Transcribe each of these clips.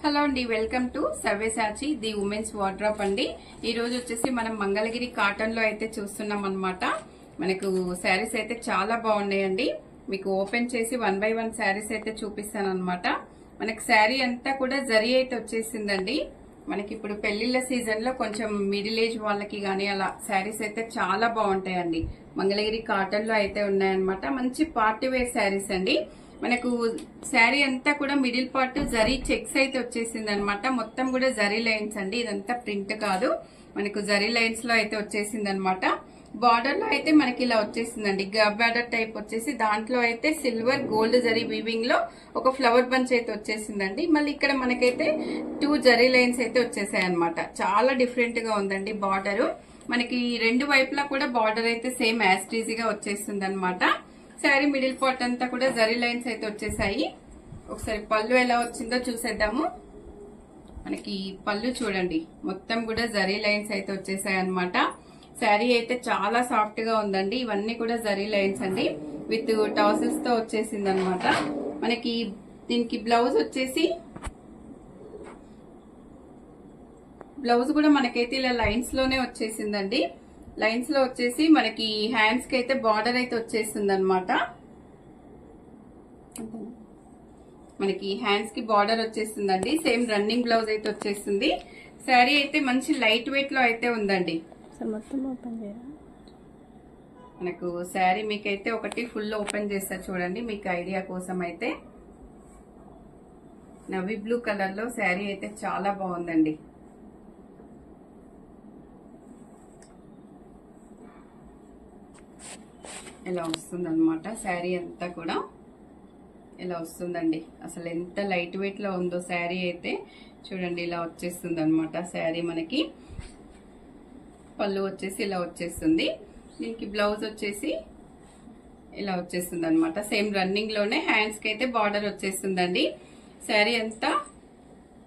Hello అండి, welcome to Savyasachi the women's wardrobe అండి. ఈ రోజు వచ్చేసి మనం మంగళగిరి కాటన్ లో అయితే చూస్తున్నాం అన్నమాట. మనకు శారీస్ అయితే చాలా బాగున్నాయండి. మీకు ఓపెన్ చేసి 1 by 1 శారీస్ అయితే చూపిస్తాను అన్నమాట. మనకి శారీ అంతా కూడా జరీ అయితే వచ్చేసిందండి. మనకి ఇప్పుడు పెళ్లిళ్ల సీజన్ లో కొంచెం మిడిల్ ఏజ్ వాళ్ళకి గానీ అలా శారీస్ అయితే చాలా బాగుంటాయండి. మంగళగిరి కాటన్ లో అయితే ఉన్నాయన్నమాట. మంచి పార్టీ వేర్ శారీస్ అండి. మనకు శారీ అంతా కూడా మిడిల్ పార్ట్ జరీ చెక్స్ అయితే వచ్చేసింది అనమాట. మొత్తం కూడా జరీ లైన్స్ అండి. ఇదంతా ప్రింట్ కాదు, మనకు జరీ లైన్స్ లో అయితే వచ్చేసింది అనమాట. బార్డర్ లో అయితే మనకి ఇలా వచ్చేసిందండి. గబ్ బార్డర్ టైప్ వచ్చేసి దాంట్లో అయితే సిల్వర్ గోల్డ్ జరీ వీవింగ్ లో ఒక ఫ్లవర్ బంచ్ అయితే వచ్చేసిందండి. మళ్ళీ ఇక్కడ మనకైతే 2 జరీ లైన్స్ అయితే వచ్చేసాయి అనమాట. చాలా డిఫరెంట్ గా ఉందండి బార్డర్. మనకి రెండు వైపులా కూడా బార్డర్ అయితే సేమ్ యాస్టీజీగా వచ్చేస్తుంది అనమాట. శారీ మిడిల్ పార్ట్ అంతా కూడా జరీ లైన్స్ అయితే వచ్చేసాయి. ఒకసారి పళ్ళు ఎలా వచ్చిందో చూసేద్దాము. మనకి పళ్ళు చూడండి, మొత్తం కూడా జరీ లైన్స్ అయితే వచ్చేసాయి అనమాట. శారీ అయితే చాలా సాఫ్ట్ గా ఉందండి. ఇవన్నీ కూడా జరీ లైన్స్ అండి, విత్ టాసిల్స్ తో వచ్చేసింది అనమాట. మనకి దీనికి బ్లౌజ్ వచ్చేసి బ్లౌజ్ కూడా మనకైతే ఇలా లైన్స్ లోనే వచ్చేసిందండి. లైన్స్ లో వచ్చేసి మనకి హ్యాండ్స్ కి అయితే బార్డర్ అయితే వచ్చేసింది అనమాట. మనకి హ్యాండ్స్ కి బార్డర్ వచ్చేసిందండి. సేమ్ రన్నింగ్ బ్లౌజ్ అయితే వచ్చేసింది. శారీ అయితే మంచి లైట్ వెయిట్ లో అయితే ఉందండి. మనకు శారీ మీకైతే ఒకటి ఫుల్ ఓపెన్ చేస్తారు చూడండి, మీకు ఐడియా కోసం అయితే. నవీ బ్లూ కలర్ లో శారీ అయితే చాలా బాగుందండి. ఇలా వస్తుంది అనమాట. శారీ అంతా కూడా ఇలా వస్తుందండి. అసలు ఎంత లైట్ వెయిట్ లో ఉందో శారీ అయితే చూడండి. ఇలా వచ్చేస్తుంది అనమాట శారీ. మనకి పళ్ళు వచ్చేసి ఇలా వచ్చేస్తుంది. దీనికి బ్లౌజ్ వచ్చేసి ఇలా వచ్చేస్తుంది అనమాట. సేమ్ రన్నింగ్ లోనే హ్యాండ్స్ కి అయితే బార్డర్ వచ్చేస్తుందండి. శారీ అంతా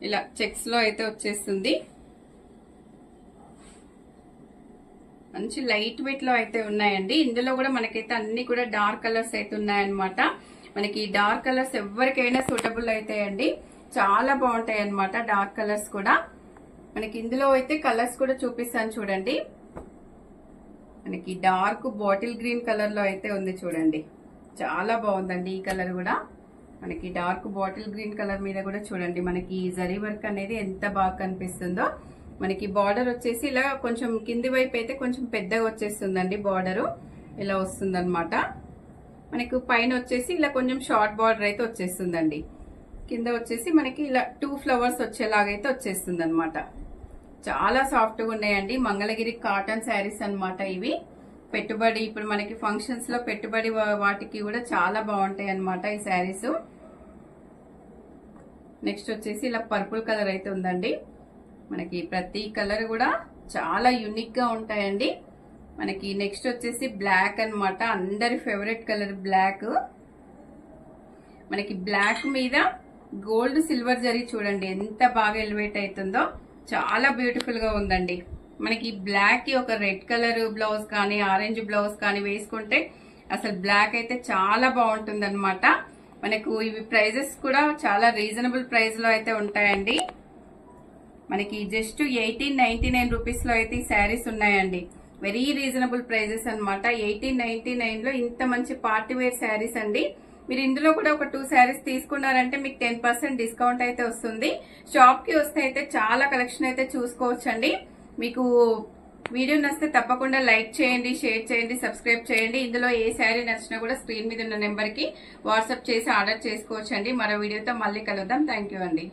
ఇలా చెక్స్ లో అయితే వచ్చేస్తుంది. మంచి లైట్ వెయిట్ లో అయితే ఉన్నాయండి. ఇందులో కూడా మనకైతే అన్ని కూడా డార్క్ కలర్స్ అయితే ఉన్నాయన్నమాట. మనకి డార్క్ కలర్స్ ఎవరికైనా సూటబుల్ అవుతాయండి. చాలా బాగుంటాయి అన్నమాట డార్క్ కలర్స్ కూడా. మనకి ఇందులో అయితే కలర్స్ కూడా చూపిస్తాను చూడండి. మనకి డార్క్ బాటిల్ గ్రీన్ కలర్ లో అయితే ఉంది చూడండి. చాలా బాగుందండి ఈ కలర్ కూడా. మనకి డార్క్ బాటిల్ గ్రీన్ కలర్ మీద కూడా చూడండి మనకి జరీ వర్క్ అనేది ఎంత బాగా కనిపిస్తుందో. మనకి బార్డర్ వచ్చేసి ఇలా కొంచెం కింది వైపు అయితే కొంచెం పెద్దగా వచ్చేస్తుందండి. బార్డర్ ఇలా వస్తుంది అనమాట. మనకు పైన వచ్చేసి ఇలా కొంచెం షార్ట్ బార్డర్ అయితే వచ్చేస్తుందండి. కింద వచ్చేసి మనకి ఇలా 2 ఫ్లవర్స్ వచ్చేలాగైతే వచ్చేస్తుంది అనమాట. చాలా సాఫ్ట్ గా ఉన్నాయండి. మంగళగిరి కాటన్ శారీస్ అనమాట ఇవి. పెట్టుబడి ఇప్పుడు మనకి ఫంక్షన్స్ లో పెట్టుబడి వాటికి కూడా చాలా బాగుంటాయి అనమాట ఈ శారీస్. నెక్స్ట్ వచ్చేసి ఇలా పర్పుల్ కలర్ అయితే ఉందండి. మనకి ప్రతి కలర్ కూడా చాలా యూనిక్ గా ఉంటాయండి. మనకి నెక్స్ట్ వచ్చేసి బ్లాక్ అన్నమాట. అందరి ఫేవరెట్ కలర్ బ్లాక్. మనకి బ్లాక్ మీద గోల్డ్ సిల్వర్ జరీ చూడండి ఎంత బాగా ఎలివేట్ అవుతుందో. చాలా బ్యూటిఫుల్ గా ఉందండి. మనకి బ్లాక్ కి ఒక రెడ్ కలర్ బ్లౌజ్ కానీ ఆరెంజ్ బ్లౌజ్ కానీ వేసుకుంటే అసలు బ్లాక్ అయితే చాలా బాగుంటుంది అనమాట. మనకు ఇవి ప్రైజెస్ కూడా చాలా రీజనబుల్ ప్రైస్ లో అయితే ఉంటాయండి. మనకి జస్ట్ 1899 రూపీస్ లో అయితే ఈ శారీస్ ఉన్నాయండి. వెరీ రీజనబుల్ ప్రైజెస్ అనమాట. 1899 లో ఇంత మంచి పార్టీ వేర్ శారీస్ అండి. మీరు ఇందులో కూడా ఒక 2 శారీస్ తీసుకున్నారంటే మీకు 10% డిస్కౌంట్ అయితే వస్తుంది. షాప్ కి వస్తే అయితే చాలా కలెక్షన్ అయితే చూసుకోవచ్చండి. మీకు వీడియో నచ్చితే తప్పకుండా లైక్ చేయండి, షేర్ చేయండి, సబ్స్క్రైబ్ చేయండి. ఇందులో ఏ శారీ నచ్చినా కూడా స్క్రీన్ మీద ఉన్న నెంబర్ కి వాట్సాప్ చేసి ఆర్డర్ చేసుకోవచ్చండి. మరో వీడియోతో మళ్ళీ కలుద్దాం. థ్యాంక్ యూ అండి.